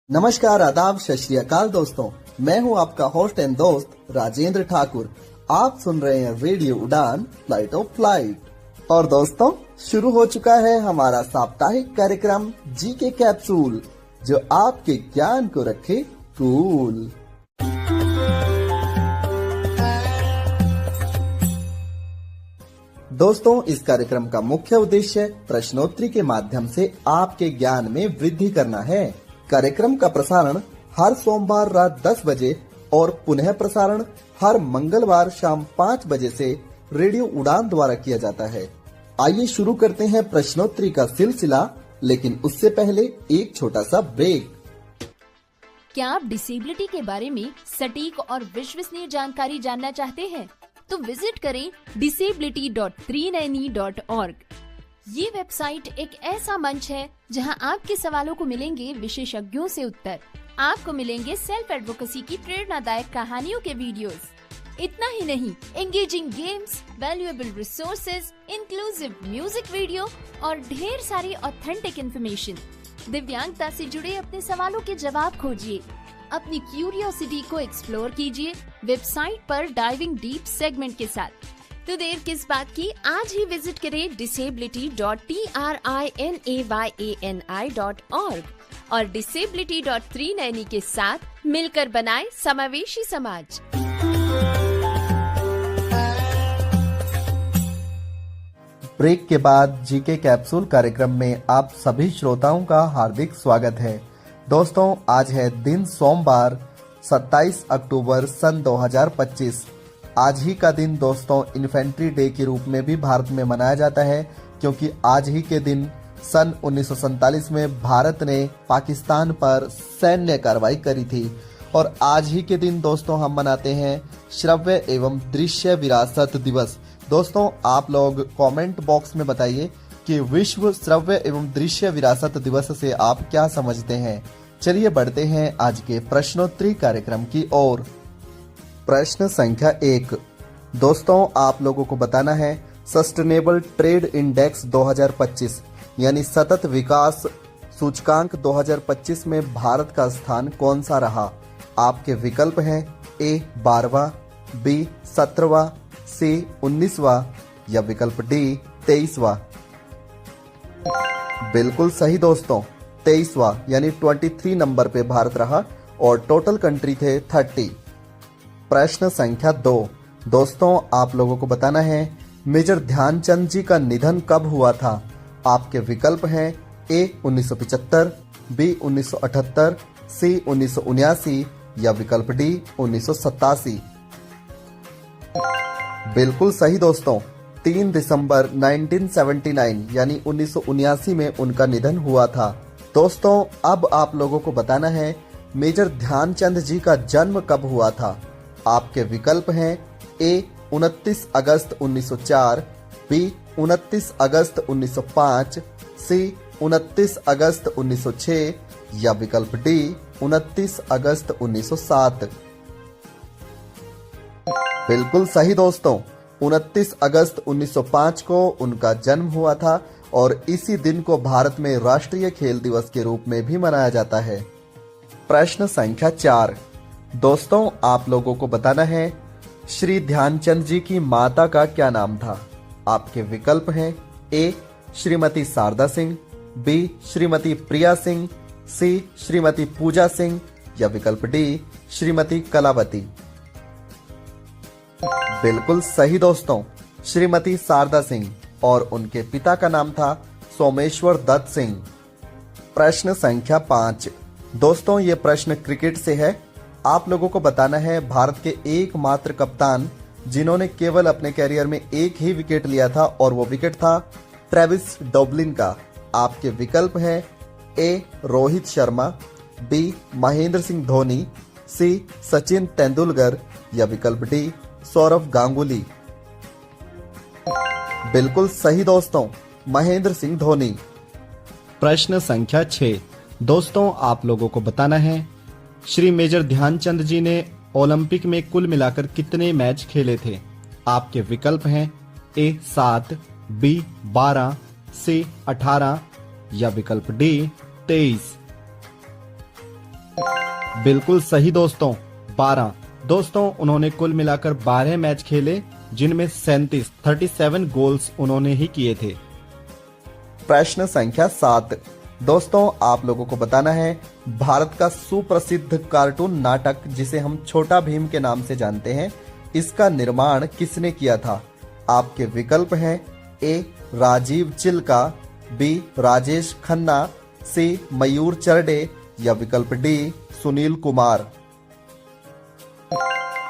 नमस्कार, आदाब, सत श्री अकाल दोस्तों। मैं हूं आपका होस्ट एंड दोस्त राजेंद्र ठाकुर। आप सुन रहे हैं रेडियो उड़ान फ्लाइट ऑफ फ्लाइट। और दोस्तों, शुरू हो चुका है हमारा साप्ताहिक कार्यक्रम जी के कैप्सूल, जो आपके ज्ञान को रखे कूल। दोस्तों, इस कार्यक्रम का मुख्य उद्देश्य प्रश्नोत्तरी के माध्यम से आपके ज्ञान में वृद्धि करना है। कार्यक्रम का प्रसारण हर सोमवार रात 10 बजे और पुनः प्रसारण हर मंगलवार शाम 5 बजे से रेडियो उड़ान द्वारा किया जाता है। आइए शुरू करते हैं प्रश्नोत्तरी का सिलसिला, लेकिन उससे पहले एक छोटा सा ब्रेक। क्या आप डिसेबिलिटी के बारे में सटीक और विश्वसनीय जानकारी जानना चाहते हैं? तो विजिट करें disability.390.org। ये वेबसाइट एक ऐसा मंच है जहां आपके सवालों को मिलेंगे विशेषज्ञों से उत्तर। आपको मिलेंगे सेल्फ एडवोकेसी की प्रेरणादायक कहानियों के वीडियोस। इतना ही नहीं, engaging games, valuable resources, inclusive music video और ढेर सारी ऑथेंटिक इन्फॉर्मेशन। दिव्यांगता से जुड़े अपने सवालों के जवाब खोजिए, अपनी क्यूरियोसिटी को एक्सप्लोर कीजिए वेबसाइट पर डाइविंग डीप सेगमेंट के साथ। तो देर किस बात की, आज ही विजिट करें disability.trinayani.org और disability.390 के साथ मिलकर बनाए समावेशी समाज। ब्रेक के बाद जीके कैप्सूल कार्यक्रम में आप सभी श्रोताओं का हार्दिक स्वागत है। दोस्तों, आज है दिन सोमवार 27 अक्टूबर सन 2025। आज ही का दिन दोस्तों इन्फेंट्री डे के रूप में भी भारत में मनाया जाता है, क्योंकि आज ही के दिन सन 1947 में भारत ने पाकिस्तान पर सैन्य कार्रवाई करी थी। और आज ही के दिन दोस्तों हम मनाते हैं श्रव्य एवं दृश्य विरासत दिवस। दोस्तों, आप लोग कमेंट बॉक्स में बताइए कि विश्व श्रव्य एवं दृश्य विरासत दिवस से आप क्या समझते हैं। चलिए बढ़ते हैं आज के प्रश्नोत्तरी कार्यक्रम की ओर। प्रश्न संख्या 1। दोस्तों, आप लोगों को बताना है सस्टेनेबल ट्रेड इंडेक्स 2025 यानी सतत विकास सूचकांक 2025 में भारत का स्थान कौन सा रहा। आपके विकल्प हैं ए 12वां, बी 17वां, सी 19वां या विकल्प डी 23वां। बिल्कुल सही दोस्तों, 23वां यानी 23 नंबर पे भारत रहा और टोटल कंट्री थे 30। प्रश्न संख्या 2। दोस्तों, आप लोगों को बताना है मेजर ध्यानचंद जी का निधन कब हुआ था। आपके विकल्प हैं ए 1975, बी 1978, सी 1979 या विकल्प डी 1987। बिल्कुल सही दोस्तों, 3 दिसंबर 1979 यानी 1979 में उनका निधन हुआ था। दोस्तों, अब आप लोगों को बताना है मेजर ध्यानचंद जी का जन्म कब हुआ था। आपके विकल्प हैं ए 29 अगस्त 1904, बी 29 अगस्त 1905, सी 29 अगस्त 1906 या विकल्प डी 29 अगस्त 1907। बिल्कुल सही दोस्तों, 29 अगस्त 1905 को उनका जन्म हुआ था और इसी दिन को भारत में राष्ट्रीय खेल दिवस के रूप में भी मनाया जाता है। प्रश्न संख्या 4। दोस्तों, आप लोगों को बताना है श्री ध्यानचंद जी की माता का क्या नाम था। आपके विकल्प हैं ए श्रीमती शारदा सिंह, बी श्रीमती प्रिया सिंह, सी श्रीमती पूजा सिंह या विकल्प डी श्रीमती कलावती। बिल्कुल सही दोस्तों, श्रीमती शारदा सिंह और उनके पिता का नाम था सोमेश्वर दत्त सिंह। प्रश्न संख्या 5। दोस्तों, ये प्रश्न क्रिकेट से है। आप लोगों को बताना है भारत के एकमात्र कप्तान जिन्होंने केवल अपने कैरियर में एक ही विकेट लिया था और वो विकेट था ट्रेविस डॉबलिन का। आपके विकल्प हैं ए रोहित शर्मा, बी महेंद्र सिंह धोनी, सी सचिन तेंदुलकर या विकल्प डी सौरव गांगुली। बिल्कुल सही दोस्तों, महेंद्र सिंह धोनी। प्रश्न संख्या 6। दोस्तों, आप लोगों को बताना है श्री मेजर ध्यानचंद जी ने ओलंपिक में कुल मिलाकर कितने मैच खेले थे। आपके विकल्प हैं ए 7, बी 12, सी 18 या विकल्प डी 23। बिल्कुल सही दोस्तों, 12। दोस्तों उन्होंने कुल मिलाकर 12 मैच खेले, जिनमें 37 गोल्स उन्होंने ही किए थे। प्रश्न संख्या 7। दोस्तों आप लोगों को बताना है भारत का सुप्रसिद्ध कार्टून नाटक जिसे हम छोटा भीम के नाम से जानते हैं, इसका निर्माण किसने किया था? आपके विकल्प हैं ए राजीव चिल्का, बी राजेश खन्ना, सी मयूर चरडे या विकल्प डी सुनील कुमार।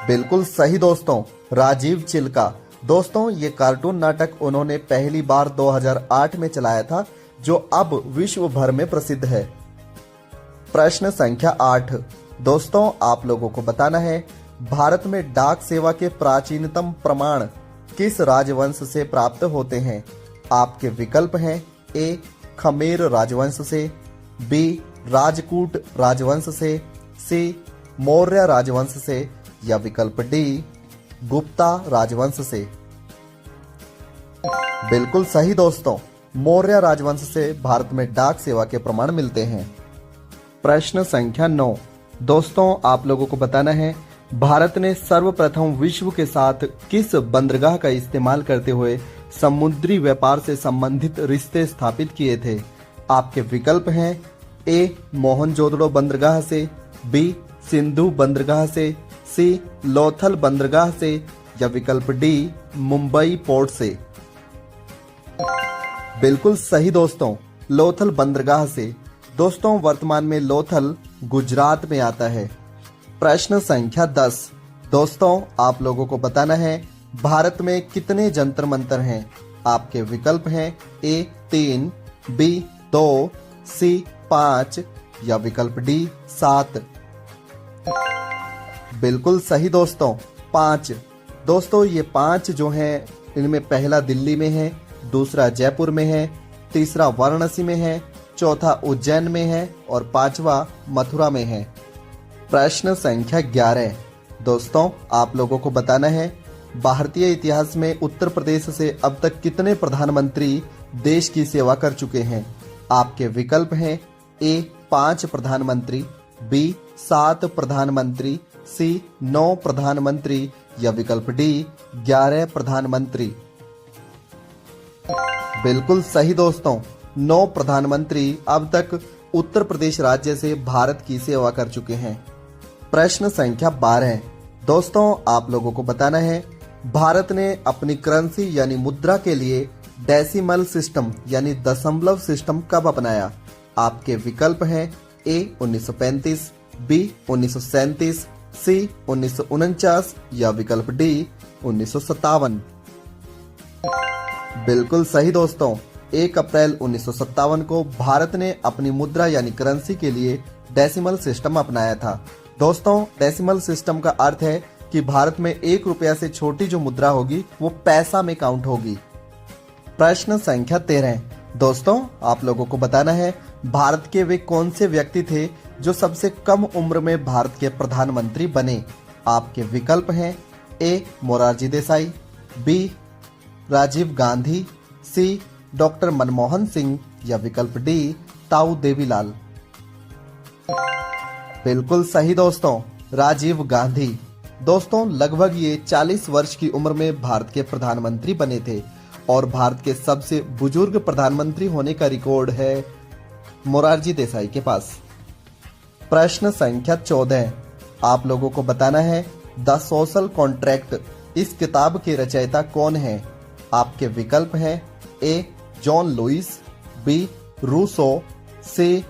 बिल्कुल सही दोस्तों, राजीव चिल्का। दोस्तों ये कार्टून नाटक उन्होंने पहली बार 2008 में चलाया था, जो अब विश्व भर में प्रसिद्ध है। प्रश्न संख्या 8। दोस्तों आप लोगों को बताना है भारत में डाक सेवा के प्राचीनतम प्रमाण किस राजवंश से प्राप्त होते हैं? आपके विकल्प हैं ए खमेर राजवंश से, बी राजकूट राजवंश से, सी मौर्य राजवंश से या विकल्प डी गुप्ता राजवंश से। बिल्कुल सही दोस्तों, मौर्य राजवंश से भारत में डाक सेवा के प्रमाण मिलते हैं। प्रश्न संख्या 9। दोस्तों आप लोगों को बताना है भारत ने सर्वप्रथम विश्व के साथ किस बंदरगाह का इस्तेमाल करते हुए समुद्री व्यापार से संबंधित रिश्ते स्थापित किए थे? आपके विकल्प हैं ए मोहनजोदड़ो बंदरगाह से, बी सिंधु बंदरगाह से, सी लोथल बंदरगाह से या विकल्प डी मुंबई पोर्ट से। बिल्कुल सही दोस्तों, लोथल बंदरगाह से। दोस्तों वर्तमान में लोथल गुजरात में आता है। प्रश्न संख्या 10। दोस्तों आप लोगों को बताना है भारत में कितने जंतर मंतर हैं? आपके विकल्प हैं ए 3, बी 2, सी 5 या विकल्प डी 7। बिल्कुल सही दोस्तों, 5। दोस्तों ये 5 जो हैं इनमें पहला दिल्ली में है, दूसरा जयपुर में है, तीसरा वाराणसी में है, चौथा उज्जैन में है और 5वां मथुरा में है। प्रश्न संख्या 11। दोस्तों आप लोगों को बताना है भारतीय इतिहास में उत्तर प्रदेश से अब तक कितने प्रधानमंत्री देश की सेवा कर चुके हैं? आपके विकल्प हैं ए 5 प्रधानमंत्री, बी 7 प्रधानमंत्री, सी 9 प्रधानमंत्री या विकल्प डी 11 प्रधानमंत्री। बिल्कुल सही दोस्तों, 9 प्रधानमंत्री अब तक उत्तर प्रदेश राज्य से भारत की सेवा कर चुके हैं। प्रश्न संख्या 12। दोस्तों आप लोगों को बताना है भारत ने अपनी करेंसी यानी मुद्रा के लिए डेसिमल सिस्टम यानी दशमलव सिस्टम कब अपनाया? आपके विकल्प हैं ए 1935, बी 1937, सी 1949 या विकल्प डी 1957। बिल्कुल सही दोस्तों, 1 अप्रैल 1957 को भारत ने अपनी मुद्रा यानी करेंसी के लिए डेसिमल सिस्टम अपनाया था। दोस्तों डेसिमल सिस्टम का अर्थ है कि भारत में 1 रुपया से छोटी जो मुद्रा होगी वो पैसा में काउंट होगी। प्रश्न संख्या 13। दोस्तों आप लोगों को बताना है भारत के वे कौन से व्यक्ति थे जो सबसे कम उम्र में भारत के प्रधानमंत्री बने? आपके विकल्प हैं ए मोरारजी देसाई, बी राजीव गांधी, सी डॉक्टर मनमोहन सिंह या विकल्प डी ताऊ देवीलाल। बिल्कुल सही दोस्तों, राजीव गांधी। दोस्तों लगभग ये 40 वर्ष की उम्र में भारत के प्रधानमंत्री बने थे और भारत के सबसे बुजुर्ग प्रधानमंत्री होने का रिकॉर्ड है मोरारजी देसाई के पास। प्रश्न संख्या 14। आप लोगों को बताना है द सोशल कॉन्ट्रैक्ट इस किताब के रचयिता कौन है? आपके विकल्प हैं A John Lewis, B Rousseau, C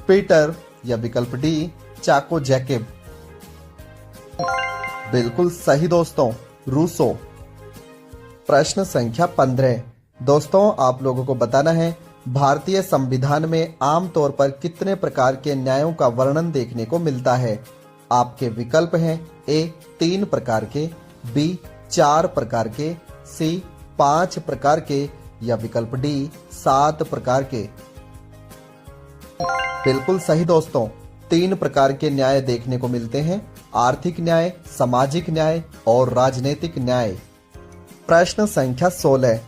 Peter या विकल्प डी चाको जैकेब। बिल्कुल सही दोस्तों, रूसो। प्रश्न संख्या 15। दोस्तों आप लोगों को बताना है भारतीय संविधान में आमतौर पर कितने प्रकार के न्यायों का वर्णन देखने को मिलता है? आपके विकल्प हैं ए 3 प्रकार के, बी 4 प्रकार के, सी 5 प्रकार के या विकल्प डी 7 प्रकार के। बिल्कुल सही दोस्तों, 3 प्रकार के न्याय देखने को मिलते हैं, आर्थिक न्याय, सामाजिक न्याय और राजनीतिक न्याय। प्रश्न संख्या 16।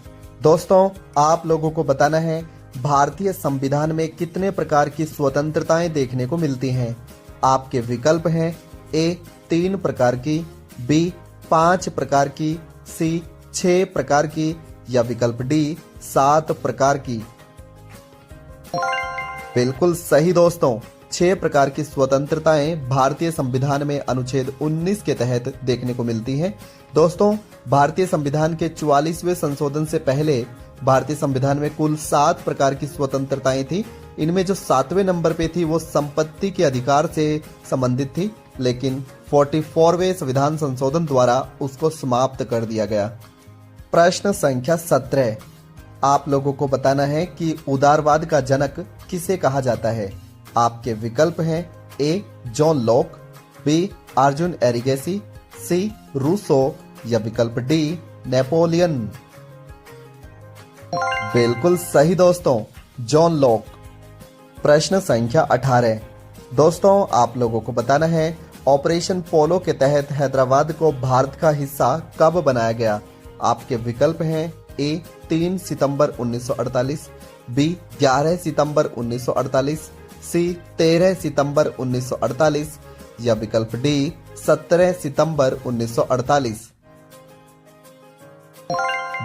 दोस्तों आप लोगों को बताना है भारतीय संविधान में कितने प्रकार की स्वतंत्रताएं देखने को मिलती हैं? आपके विकल्प हैं ए 3 प्रकार की, बी 5 प्रकार की, सी 6 प्रकार की या विकल्प डी 7 प्रकार की। बिल्कुल सही दोस्तों, 6 प्रकार की स्वतंत्रताएं भारतीय संविधान में अनुच्छेद 19 के तहत देखने को मिलती हैं। दोस्तों, भारतीय संविधान के 44वें संशोधन से पहले भारतीय संविधान में कुल 7 प्रकार की स्वतंत्रताएं थी। इनमें जो 7वें नंबर पे थी वो संपत्ति के अधिकार से संबंधित थी, लेकिन 44वें संविधान संशोधन द्वारा उसको समाप्त कर दिया गया। प्रश्न संख्या 17, आप लोगों को बताना है कि उदारवाद का जनक किसे कहा जाता है। आपके विकल्प हैं A John Locke, B Arjun Erigaisi, C Rousseau या विकल्प डी नेपोलियन। बिल्कुल सही दोस्तों, जॉन लॉक। प्रश्न संख्या 18, दोस्तों आप लोगों को बताना है ऑपरेशन पोलो के तहत हैदराबाद को भारत का हिस्सा कब बनाया गया। आपके विकल्प हैं ए 3 सितंबर 1948, बी 11 सितंबर 1948, सी 13 सितंबर 1948 या विकल्प डी 17 सितंबर 1948।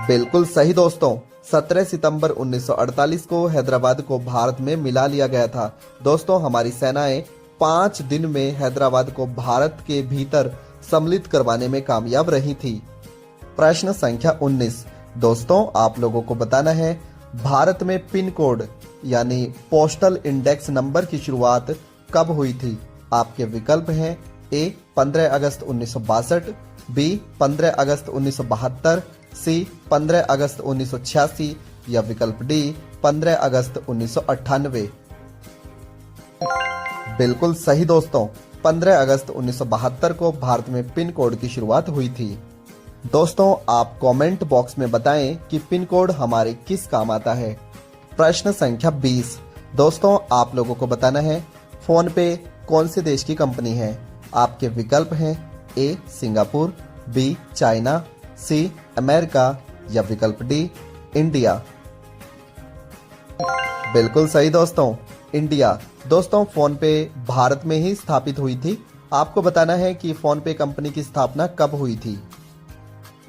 बिल्कुल सही दोस्तों, 17 सितंबर 1948 को हैदराबाद को भारत में मिला लिया गया था। दोस्तों, हमारी सेनाएं 5 दिन में हैदराबाद को भारत के भीतर सम्मिलित करवाने में कामयाब रही थी। प्रश्न संख्या 19, दोस्तों आप लोगों को बताना है भारत में पिन कोड यानी पोस्टल इंडेक्स नंबर की शुरुआत कब हुई थी। आपके विकल्प हैं ए 15 अगस्त 1962, बी 15 अगस्त 1972, सी 15 अगस्त 1986 या विकल्प डी 15 अगस्त 1998। बिल्कुल सही दोस्तों, 15 अगस्त 1972 को भारत में पिन कोड की शुरुआत हुई थी। दोस्तों, आप कमेंट बॉक्स में बताएं कि पिन कोड हमारे किस काम आता है। प्रश्न संख्या 20, दोस्तों आप लोगों को बताना है फोन पे कौन से देश की कंपनी है। आपके विकल्प हैं A Singapore, B China, C America या विकल्प डी इंडिया। बिल्कुल सही दोस्तों, इंडिया। दोस्तों, फोन पे भारत में ही स्थापित हुई थी। आपको बताना है कि फोन पे कंपनी की स्थापना कब हुई थी।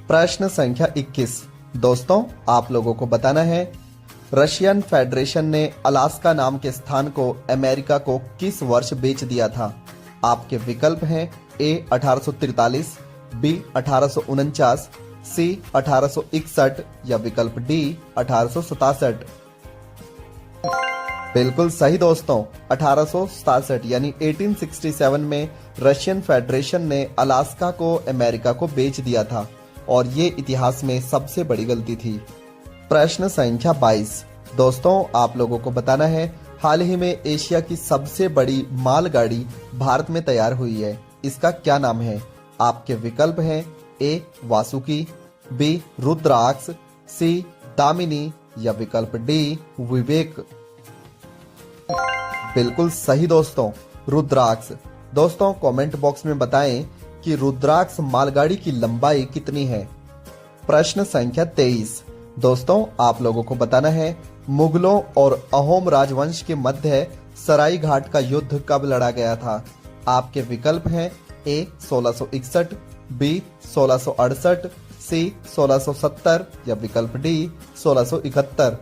प्रश्न संख्या 21, दोस्तों आप लोगों को बताना है रशियन फेडरेशन ने अलास्का नाम के स्थान को अमेरिका को किस वर्ष बेच दिया था। आपके विकल्प हैं ए 1843, बी 1849, सी 1861 या विकल्प डी 1867। बिल्कुल सही दोस्तों, 1867 यानी 1867 में रशियन फेडरेशन ने अलास्का को अमेरिका को बेच दिया था और ये इतिहास में सबसे बड़ी गलती थी। प्रश्न संख्या 22, दोस्तों आप लोगों को बताना है हाल ही में एशिया की सबसे बड़ी मालगाड़ी भारत में तैयार हुई है। इसका क्या नाम है। आपके विकल्प हैं ए वासुकी, बी रुद्राक्ष, सी दामिनी या विकल्प डी विवेक। बिल्कुल सही दोस्तों, रुद्राक्ष। दोस्तों कमेंट बॉक्स में बताएं कि रुद्राक्ष मालगाड़ी की लंबाई कितनी है। प्रश्न संख्या 23, दोस्तों आप लोगों को बताना है मुगलों और अहोम राजवंश के मध्य सराई घाट का युद्ध कब लड़ा गया था। आपके विकल्प हैं ए 1661, बी 1668, सी 1670 या विकल्प डी 1671।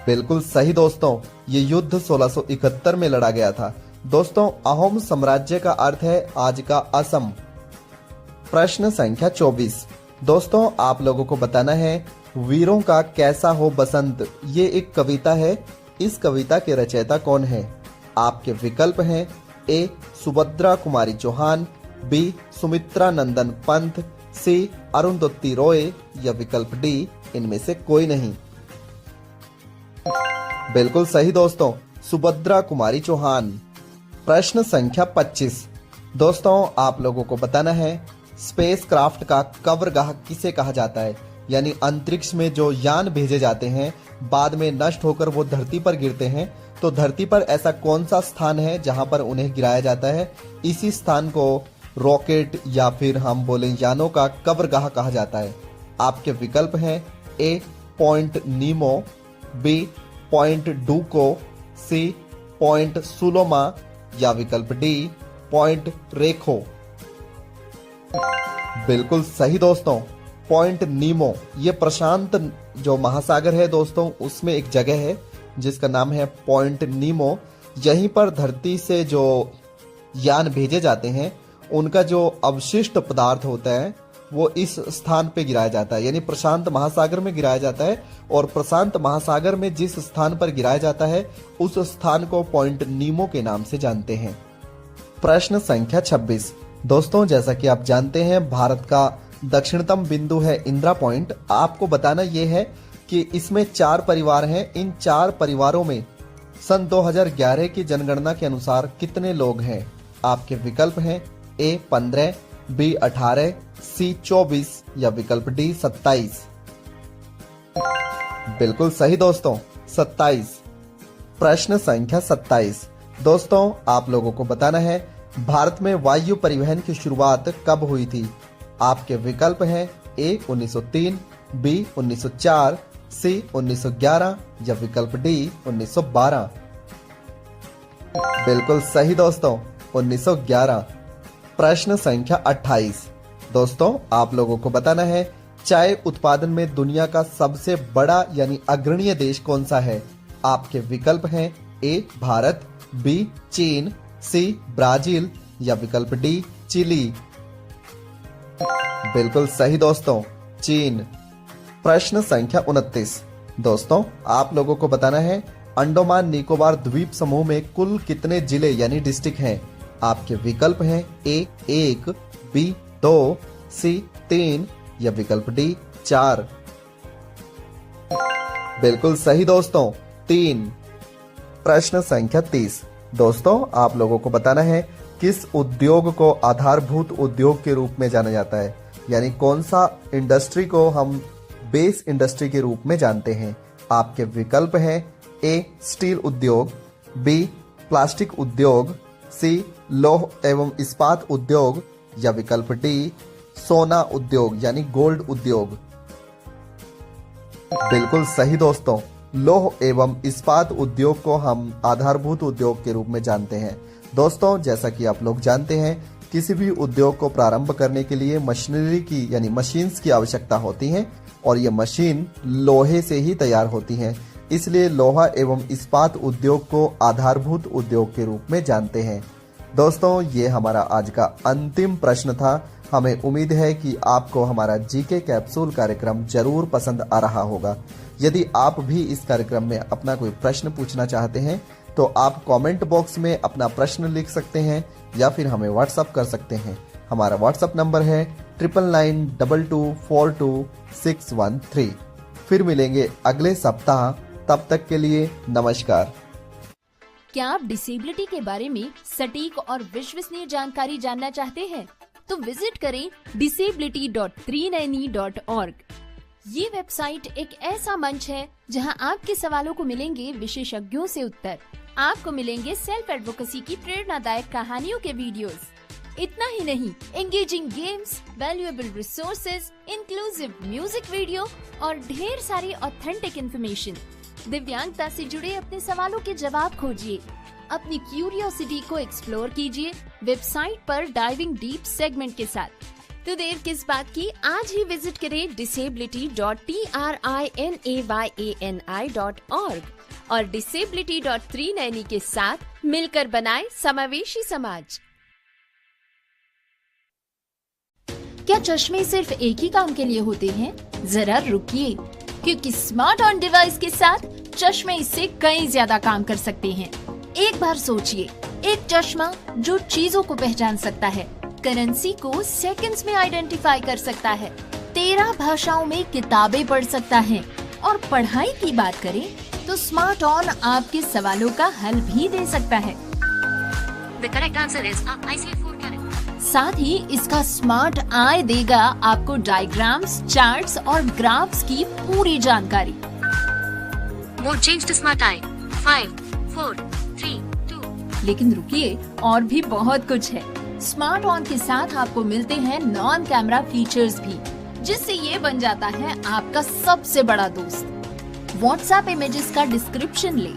बिल्कुल सही दोस्तों, ये युद्ध 1671 में लड़ा गया था। दोस्तों, अहोम साम्राज्य का अर्थ है आज का असम। प्रश्न संख्या 24, दोस्तों आप लोगों को बताना है वीरों का कैसा हो बसंत, ये एक कविता है। इस कविता के रचयिता कौन है। आपके विकल्प हैं ए सुभद्रा कुमारी चौहान, बी सुमित्रा नंदन पंत, सी अरुंधति रॉय या विकल्प डी इनमें से कोई नहीं। बिल्कुल सही दोस्तों, सुभद्रा कुमारी चौहान। प्रश्न संख्या 25, दोस्तों आप लोगों को बताना है स्पेस क्राफ्ट का कब्रगाह किसे कहा जाता है। यानी अंतरिक्ष में जो यान भेजे जाते हैं बाद में नष्ट होकर वो धरती पर गिरते हैं, तो धरती पर ऐसा कौन सा स्थान है जहां पर उन्हें गिराया जाता है। इसी स्थान को रॉकेट या फिर हम बोलें यानों का कब्रगाह कहा जाता है। आपके विकल्प हैं ए पॉइंट नीमो, बी पॉइंट डूको, सी पॉइंट सुलोमा या विकल्प डी पॉइंट रेखो। बिल्कुल सही दोस्तों, पॉइंट नीमो। ये प्रशांत जो महासागर है दोस्तों, उसमें एक जगह है जिसका नाम है पॉइंट नीमो। यहीं पर धरती से जो यान भेजे जाते हैं उनका जो अवशिष्ट पदार्थ होता है वो इस स्थान पे गिराया जाता है, यानी प्रशांत महासागर में गिराया जाता है। और प्रशांत महासागर में जिस स्थान पर गिराया जाता है उस स्थान को पॉइंट नीमो के नाम से जानते हैं। प्रश्न संख्या 26 दोस्तों, जैसा कि आप जानते हैं भारत का दक्षिणतम बिंदु है इंदिरा पॉइंट। आपको बताना यह है कि इसमें 4 परिवार हैं। इन 4 परिवारों में सन 2011 की जनगणना के अनुसार कितने लोग हैं? आपके विकल्प हैं ए 15, बी 18, सी 24 या विकल्प डी 27। बिल्कुल सही दोस्तों, 27। प्रश्न संख्या 27 दोस्तों, आप लोगों को बताना है भारत में वायु परिवहन की शुरुआत कब हुई थी? आपके विकल्प हैं ए 1903, बी 1904, सी 1911 या विकल्प डी 1912। बिल्कुल सही दोस्तों, 1911। प्रश्न संख्या 28 दोस्तों, आप लोगों को बताना है चाय उत्पादन में दुनिया का सबसे बड़ा यानी अग्रणीय देश कौन सा है? आपके विकल्प हैं ए भारत, बी चीन, सी ब्राजील या विकल्प डी चिली। बिल्कुल सही दोस्तों, चीन। प्रश्न संख्या 29 दोस्तों, आप लोगों को बताना है अंडमान निकोबार द्वीप समूह में कुल कितने जिले यानी डिस्ट्रिक्ट हैं? आपके विकल्प हैं ए 1, बी 2, सी 3 या विकल्प डी 4। बिल्कुल सही दोस्तों, 3। प्रश्न संख्या 30 दोस्तों, आप लोगों को बताना है किस उद्योग को आधारभूत उद्योग के रूप में जाना जाता है, यानी कौन सा इंडस्ट्री को हम बेस इंडस्ट्री के रूप में जानते हैं? आपके विकल्प हैं ए स्टील उद्योग, बी प्लास्टिक उद्योग, सी लौह एवं इस्पात उद्योग या विकल्प डी सोना उद्योग यानी गोल्ड उद्योग। बिल्कुल सही दोस्तों, लौह एवं इस्पात उद्योग को हम आधारभूत उद्योग के रूप में जानते हैं। दोस्तों, जैसा कि आप लोग जानते हैं किसी भी उद्योग को प्रारंभ करने के लिए मशीनरी की यानी मशीन्स की आवश्यकता होती है और ये मशीन लोहे से ही तैयार होती हैं। इसलिए लोहा एवं इस्पात उद्योग को आधारभूत उद्योग के रूप में जानते हैं। दोस्तों, ये हमारा आज का अंतिम प्रश्न था। हमें उम्मीद है कि आपको हमारा जीके कैप्सूल कार्यक्रम जरूर पसंद आ रहा होगा। यदि आप भी इस कार्यक्रम में अपना कोई प्रश्न पूछना चाहते हैं तो आप कमेंट बॉक्स में अपना प्रश्न लिख सकते हैं या फिर हमें व्हाट्सएप कर सकते हैं। हमारा व्हाट्सएप नंबर है 9992242613। फिर मिलेंगे अगले सप्ताह, तब तक के लिए नमस्कार। क्या आप डिसेबिलिटी के बारे में सटीक और विश्वसनीय जानकारी जानना चाहते हैं? तो विजिट करें disability.390.org। ये वेबसाइट एक ऐसा मंच है जहां आपके सवालों को मिलेंगे विशेषज्ञों से उत्तर। आपको मिलेंगे सेल्फ एडवोकेसी की प्रेरणादायक कहानियों के वीडियोस। इतना ही नहीं, engaging games, valuable resources, inclusive music video और ढेर सारी ऑथेंटिक इन्फॉर्मेशन। दिव्यांगता से जुड़े अपने सवालों के जवाब खोजिए, अपनी क्यूरियोसिटी को एक्सप्लोर कीजिए वेबसाइट पर डाइविंग डीप सेगमेंट के साथ। तो देर किस बात की, आज ही विजिट करें disability.trinayani.org और disability.390 के साथ मिलकर बनाए समावेशी समाज। क्या चश्मे सिर्फ एक ही काम के लिए होते हैं? जरा रुकिए, क्योंकि स्मार्ट ऑन डिवाइस के साथ चश्मे इससे कई ज्यादा काम कर सकते हैं। एक बार सोचिए, एक चश्मा जो चीजों को पहचान सकता है, करेंसी को सेकंड्स में आइडेंटिफाई कर सकता है, 13 भाषाओं में किताबें पढ़ सकता है और पढ़ाई की बात करें तो स्मार्ट ऑन आपके सवालों का हल भी दे सकता है। The correct answer is I see 4 carat. साथ ही इसका स्मार्ट आई देगा आपको डायग्राम्स, चार्ट्स और ग्राफ्स की पूरी जानकारी। Mode change to smart eye. 5, 4, 3, 2. लेकिन रुकिए, और भी बहुत कुछ है। स्मार्ट ऑन के साथ आपको मिलते हैं नॉन कैमरा फीचर्स भी, जिससे ये बन जाता है आपका सबसे बड़ा दोस्त। व्हाट्सएप इमेजेस का डिस्क्रिप्शन ले,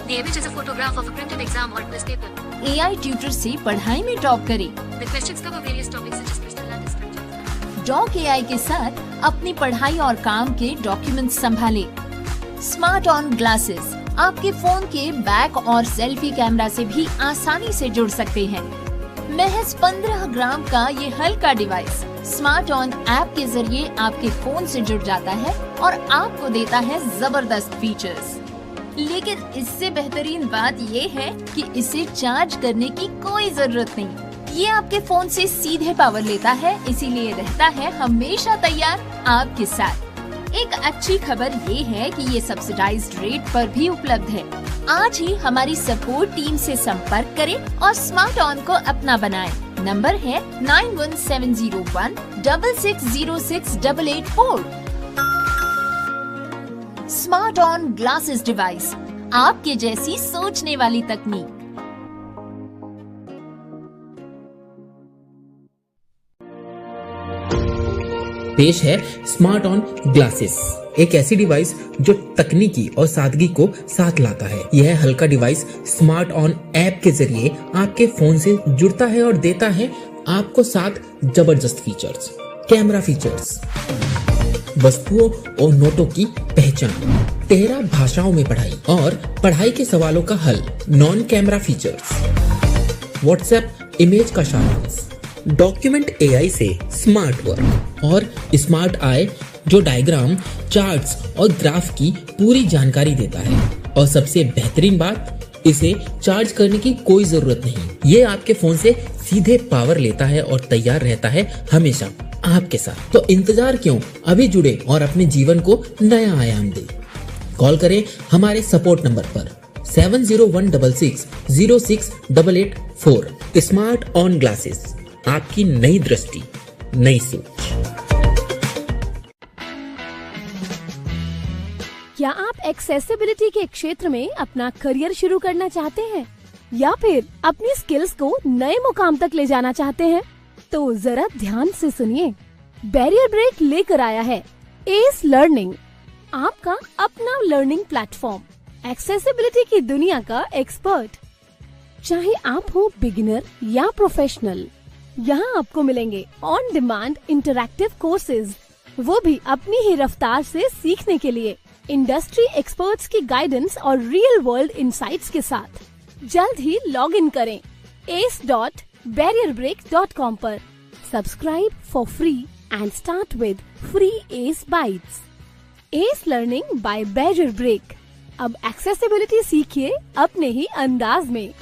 The image is a photograph of a printed exam or quiz paper. AI tutor से पढ़ाई में टॉप करें। The questions cover various topics such as personal and structure. Doc AI के साथ अपनी पढ़ाई और काम के डॉक्यूमेंट्स संभालें। स्मार्ट ऑन ग्लासेस आपके फोन के बैक और सेल्फी कैमरा से भी आसानी से जुड़ सकते हैं। महज 15 ग्राम का ये हल्का डिवाइस स्मार्ट ऑन ऐप के जरिए आपके फोन से जुड़ जाता है और आपको देता है जबरदस्त फीचर्स। लेकिन इससे बेहतरीन बात ये है कि इसे चार्ज करने की कोई जरूरत नहीं। ये आपके फोन से सीधे पावर लेता है, इसीलिए रहता है हमेशा तैयार आपके साथ। एक अच्छी खबर ये है कि ये सब्सिडाइज्ड रेट पर भी उपलब्ध है। आज ही हमारी सपोर्ट टीम से संपर्क करें और स्मार्ट ऑन को अपना बनाएं। नंबर है 91701 66068884। स्मार्ट ऑन ग्लासेस डिवाइस, आपके जैसी सोचने वाली तकनीक। पेश है स्मार्ट ऑन ग्लासेस, एक ऐसी डिवाइस जो तकनीकी और सादगी को साथ लाता है। यह हल्का डिवाइस स्मार्ट ऑन ऐप के जरिए आपके फोन से जुड़ता है और देता है आपको 7 जबरदस्त फीचर्स। कैमरा फीचर्स, वस्तुओं और नोटों की पहचान, 13 भाषाओं में पढ़ाई और पढ़ाई के सवालों का हल। Non camera features, WhatsApp image का सारांश, डॉक्यूमेंट AI से स्मार्ट वर्क और स्मार्ट आई जो डायग्राम, चार्ट्स और ग्राफ की पूरी जानकारी देता है। और सबसे बेहतरीन बात, इसे चार्ज करने की कोई जरूरत नहीं। ये आपके फोन से सीधे पावर लेता है और तैयार रहता है हमेशा आपके साथ। तो इंतजार क्यों, अभी जुड़े और अपने जीवन को नया आयाम दे। कॉल करें हमारे सपोर्ट नंबर पर 7016 068884। स्मार्ट ऑन ग्लासेस, आपकी नई दृष्टि, नई सोच। क्या आप एक्सेसिबिलिटी के क्षेत्र में अपना करियर शुरू करना चाहते हैं या फिर अपनी स्किल्स को नए मुकाम तक ले जाना चाहते हैं? तो जरा ध्यान से सुनिए। बैरियर ब्रेक लेकर आया है एस लर्निंग, आपका अपना लर्निंग प्लेटफॉर्म। एक्सेसिबिलिटी की दुनिया का एक्सपर्ट। चाहे आप हो बिगिनर या प्रोफेशनल, यहाँ आपको मिलेंगे ऑन डिमांड इंटरैक्टिव कोर्सेज, वो भी अपनी ही रफ्तार से सीखने के लिए, इंडस्ट्री एक्सपर्ट्स की गाइडेंस और रियल वर्ल्ड इनसाइट्स के साथ। जल्द ही लॉग इन करें ace.barrierbreak.com पर। Subscribe for free and start with free ace bytes. Ace learning by barrier break. अब एक्सेसिबिलिटी सीखिए अपने ही अंदाज में।